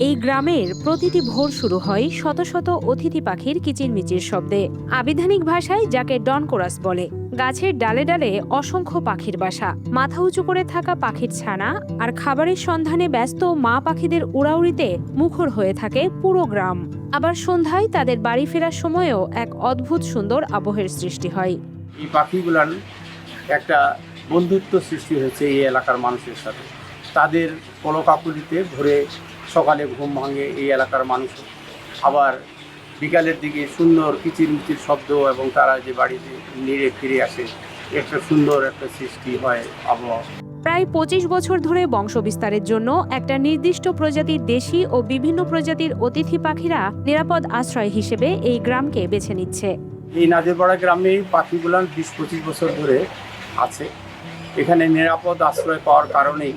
এই গ্রামের প্রতিটি ভোর শুরু হয় শত শত অতিথি পাখির কিচিরমিচির শব্দে। আবিধানিক ভাষায় যাকে ডন কোরাস বলে। গাছের ডালে ডালে অসংখ্য পাখির বাসা, মাথা উঁচু করে থাকা পাখির ছানা আর খাবারের সন্ধানে ব্যস্ত মা পাখিদের উড়াউড়িতে মুখর হয়ে থাকে পুরো গ্রাম। আবার সন্ধ্যায় তাদের বাড়ি ফেরার সময়ও এক অদ্ভুত সুন্দর আবহের সৃষ্টি হয়। এই পাখিগুলার একটা বন্ধুত্ব সৃষ্টি হয়েছে এই এলাকার মানুষের সাথে। তাদের কলকাকলিতে ভোরে সকালে ঘুম ভাঙে এই এলাকার মানুষ, আবার বিকালের দিকে সুন্দর কিচিরমিচির শব্দ এবং তারা যে বাড়িতে নিড়ে ফিরে আসে, একটা সুন্দর একটা সৃষ্টি হয় আবহাওয়া। প্রায় ২৫ বছর ধরে বংশবিস্তারের জন্য একটা নির্দিষ্ট প্রজাতির দেশি ও বিভিন্ন প্রজাতির অতিথি পাখিরা নিরাপদ আশ্রয় হিসেবে এই গ্রামকে বেছে নিচ্ছে। এই নাজিরপাড়া গ্রামে পাখিগুলো ২০-২৫ বছর ধরে আছে। এখানে নিরাপদ আশ্রয় পাওয়ার কারণেই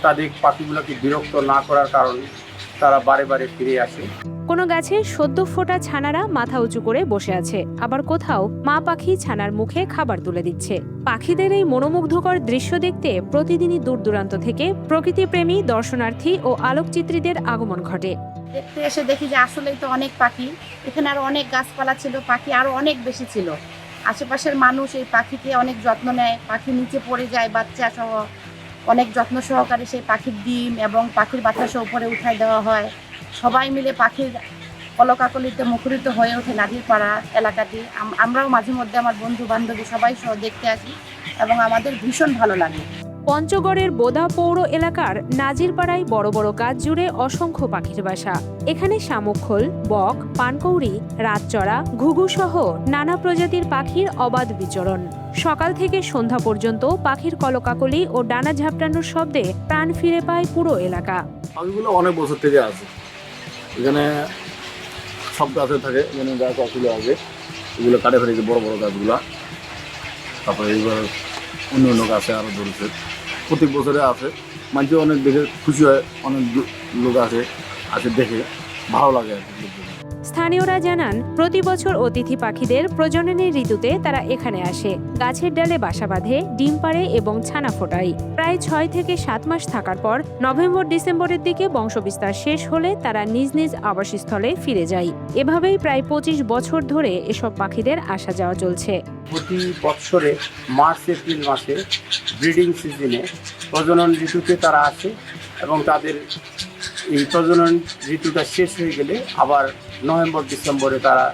তাদের পাখিগুলোকে বিরক্ত না করার কারণে তারা বারে বারে ফিরে আসে। কোনো গাছে সদ্য ফোটা ছানারা মাথা উঁচু করে বসে আছে, আবার কোথাও মা পাখি ছানার মুখে খাবার তুলে দিচ্ছে। পাখিদের এই মনোমুগ্ধকর দৃশ্য দেখতে প্রতিদিনই দূর দূরান্ত থেকে প্রকৃতিপ্রেমী, দর্শনার্থী ও আলোকচিত্রীদের আগমন ঘটে। দেখতে এসে দেখি যে আসলেই তো অনেক পাখি, এখানে আরো অনেক গাছপালা ছিল, পাখি আরো অনেক বেশি ছিল। আশেপাশের মানুষ এই পাখিকে অনেক যত্ন নেয়, পাখি নিচে পড়ে যায় বাচ্চা সহ, অনেক যত্ন সহকারে সেই পাখির ডিম এবং পাখির বাচ্চা সহ উপরে উঠায় দেওয়া হয়। সবাই মিলে পাখির কলকাকলিতে মুখরিত হয়ে ওঠে নাজিরপাড়া এলাকাটি। আমরাও মাঝে মধ্যে আমার বন্ধু বান্ধবী সবাই সহ দেখতে আসি এবং আমাদের ভীষণ ভালো লাগে। পঞ্চগড়ের বোদা পৌর এলাকার নাজিরপাড়ায় বড় বড় গাছ জুড়ে অসংখ্য পাখির বাসা। এখানে শামুকখোল, বক, পানকৌড়ি, রাতচড়া, ঘুঘু সহ নানা প্রজাতির পাখির অবাধ বিচরণ। সকাল থেকে সন্ধ্যা পর্যন্ত পাখির কলকাকলি ও ডানা ঝাপটানোর শব্দে প্রাণ ফিরে পায় পুরো এলাকা। পাখিগুলো অনেক বছর থেকে আছে এখানে, সব গাছে থাকে, এখানে গাছ আসলে আছে, এগুলো কাটে ফেলেছে বড় বড় গাছগুলা। তারপরে এইবার অন্য অন্য গাছে আরও ধরেছে, প্রত্যেক বছরে আছে। মানুষ অনেক দেখে খুশি হয়, অনেক লোক আছে দেখে ভালো লাগে আর কি। স্থানীয়রা জানান, প্রতি বছর অতিথি পাখিদের প্রজননের ঋতুতে তারা এখানে আসে, গাছের ডালে বাসা বাঁধে, ডিম পাড়ে এবং ছানা ফোটায়। প্রায় ৬ থেকে ৭ মাস থাকার পর নভেম্বর-ডিসেম্বরের দিকে বংশবিস্তার শেষ হলে তারা নিজ নিজ আবাসস্থলে ফিরে যায়। এভাবেই প্রায় ২৫ বছর ধরে এসব পাখিদের আসা যাওয়া চলছে। প্রতি বছরে মার্চ-এপ্রিল মাসে ব্রিডিং সিজনে প্রজনন ঋতুতে তারা আসে এবং তাদের এই প্রজনন ঋতুটা শেষ হয়ে গেলে আবার নভেম্বর-ডিসেম্বরে তারা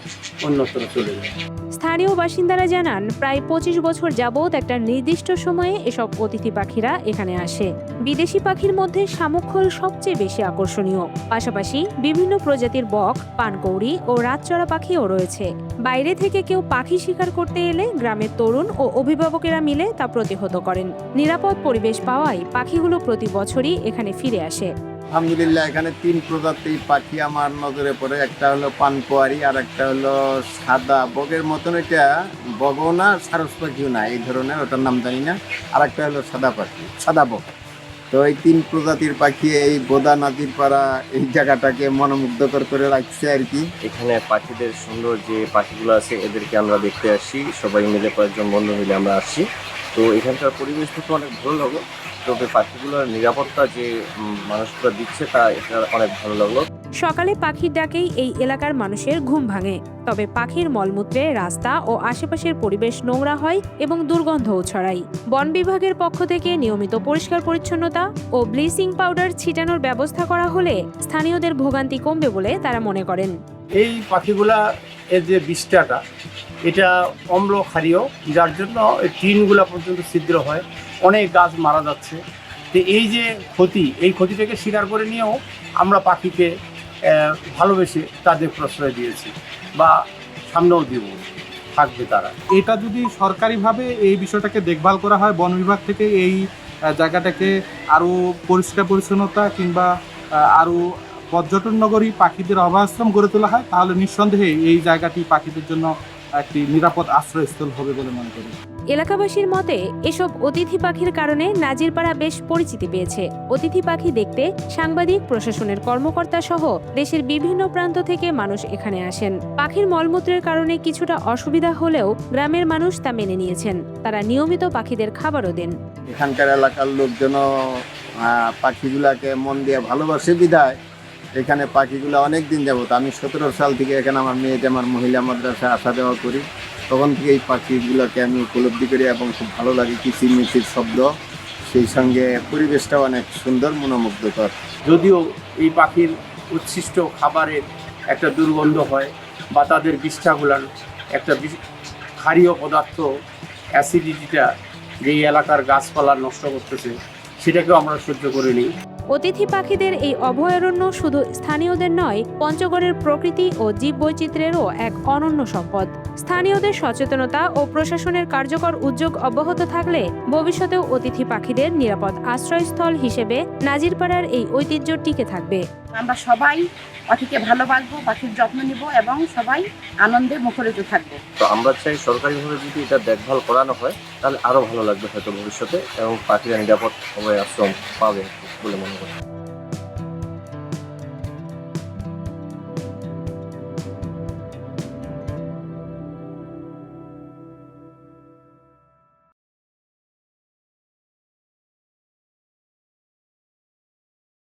অন্যত্র চলে যায়। স্থানীয় বাসিন্দারা জানান, প্রায় ২৫ বছর যাবৎ একটা নির্দিষ্ট সময়ে এসব অতিথি পাখিরা এখানে আসে। বিদেশি পাখির মধ্যে শামুকখোল সবচেয়ে বেশি আকর্ষণীয়। পাশাপাশি বিভিন্ন প্রজাতির বক, পানকৌড়ি ও রাতচড়া পাখিও রয়েছে। বাইরে থেকে কেউ পাখি শিকার করতে এলে গ্রামের তরুণ ও অভিভাবকেরা মিলে তা প্রতিহত করেন। নিরাপদ পরিবেশ পাওয়ায় পাখিগুলো প্রতি বছরই এখানে ফিরে আসে। আলহামদুলিল্লাহ, এখানে ৩ প্রজাতির পাখি আমার নজরে পড়ে। একটা হলো পানকোয়ারি, আর একটা হলো সাদা বগের মতন, এটা বগও না সারস পাখিও না, এই ধরনের, ওটার নাম জানি না। আর একটা হলো সাদা পাখি, সাদা বগ। তো এই ৩ প্রজাতির পাখি এই বোদা নাজিরপাড়া এই জায়গাটাকে মনোমুগ্ধকর করে রাখছে আর কি। এখানে পাখিদের সুন্দর যে পাখিগুলো আছে এদেরকে আমরা দেখতে আসি, সবাই মিলে কয়েকজন বন্ধু মিলে আমরা আসি। তো এখানকার পরিবেশ থেকে অনেক ভালো লাগলো। তবে পাখিগুলোর নিরাপত্তা যে মানুষগুলো দিচ্ছে তা এটা অনেক ভালো লাগলো। সকালে পাখির ডাকেই এই এলাকার মানুষের ঘুম ভাঙে। তবে পাখির মলমূত্রে রাস্তা ও আশেপাশের পরিবেশ নোংরা হয় এবং দুর্গন্ধও ছড়ায়। বন বিভাগের পক্ষ থেকে নিয়মিত পরিষ্কার পরিচ্ছন্নতা ও ব্লিচিং পাউডার ছিটানোর ব্যবস্থা করা হলে স্থানীয়দের ভোগান্তি কমবে বলে তারা মনে করেন। এই পাখিগুলা এর যে বিষ্ঠাটা, এটা অম্ল ক্ষারীয়, যার জন্য এই টিনগুলা পর্যন্ত ছিদ্র হয়, অনেক গাছ মারা যাচ্ছে। তো এই যে ক্ষতি, এই ক্ষতিটাকে স্বীকার করে নিয়েও আমরা পাখিকে ভালোবেসে তাদের প্রশ্রয় দিয়েছি বা সামনেও দিব, থাকবে তারা। এটা যদি সরকারিভাবে এই বিষয়টাকে দেখভাল করা হয়, বন বিভাগ থেকে এই জায়গাটাকে আরও পরিষ্কার পরিচ্ছন্নতা কিংবা আরও পর্যটন নগরী পাখিদের আবাসস্থল গড়ে তোলা হয়, তাহলে নিঃসন্দেহে এই জায়গাটি পাখিদের জন্য একটি নিরাপদ আশ্রয়স্থল হবে বলে মনে করি। এলাকাবাসীর মতে, এসব অতিথি পাখির কারণে নাজিরপাড়া বেশ পরিচিতি পেয়েছে। অতিথি পাখি দেখতে সাংবাদিক, প্রশাসনের কর্মকর্তা সহ দেশের বিভিন্ন প্রান্ত থেকে মানুষ এখানে আসেন। পাখির মলমূত্রের কারণে কিছুটা অসুবিধা হলেও গ্রামের মানুষ তা মেনে নিয়েছেন। তারা নিয়মিত পাখিদের খাবারও দেন। এখানকার এলাকার লোকজনও পাখিগুলাকে মন দিয়ে ভালোবাসে বিদায় এখানে পাখিগুলো অনেক দিন যাবত, আমি 17 সাল থেকে এখানে আমার মেয়েটা আমার মহিলা মাদ্রাসায় আসা যাওয়া করি, তখন থেকে এই পাখিগুলোকে আমি উপলব্ধি করি এবং খুব ভালো লাগে। কিচিরমিচির শব্দ, সেই সঙ্গে পরিবেশটা অনেক সুন্দর, মনোমুগ্ধকর। যদিও এই পাখির উচ্ছিষ্ট খাবারের একটা দুর্গন্ধ হয় বা তাদের বিষ্ঠাগুলার একটা ক্ষারীয় পদার্থ, অ্যাসিডিটিটা যে এই এলাকার গাছপালা নষ্ট করতেছে, সেটাকেও আমরা সহ্য করে নিই। অতিথি পাখিদের এই অভয়ারণ্য শুধু স্থানীয়দের নয়, পঞ্চগড়ের প্রকৃতি ও জীববৈচিত্র্যেরও এক অনন্য সম্পদ। স্থানীয়দের সচেতনতা ও প্রশাসনের কার্যকর উদ্যোগ অব্যাহত থাকলে ভবিষ্যতেও অতিথি পাখিদের নিরাপদ আশ্রয়স্থল হিসেবে নাজিরপাড়ার এই ঐতিহ্য টিকে থাকবে। আমরা সবাই পাখিকে ভালোবাসবো, পাখির যত্ন নিব এবং সবাই আনন্দে মুখরিত থাকবো। তো আমরা চাই সরকারিভাবে যদি এটা দেখভাল করানো হয় তাহলে আরও ভালো লাগবে হয়তো ভবিষ্যতে, এবং পাখিরা নিরাপদ আশ্রম পাবে বলে মনে করি।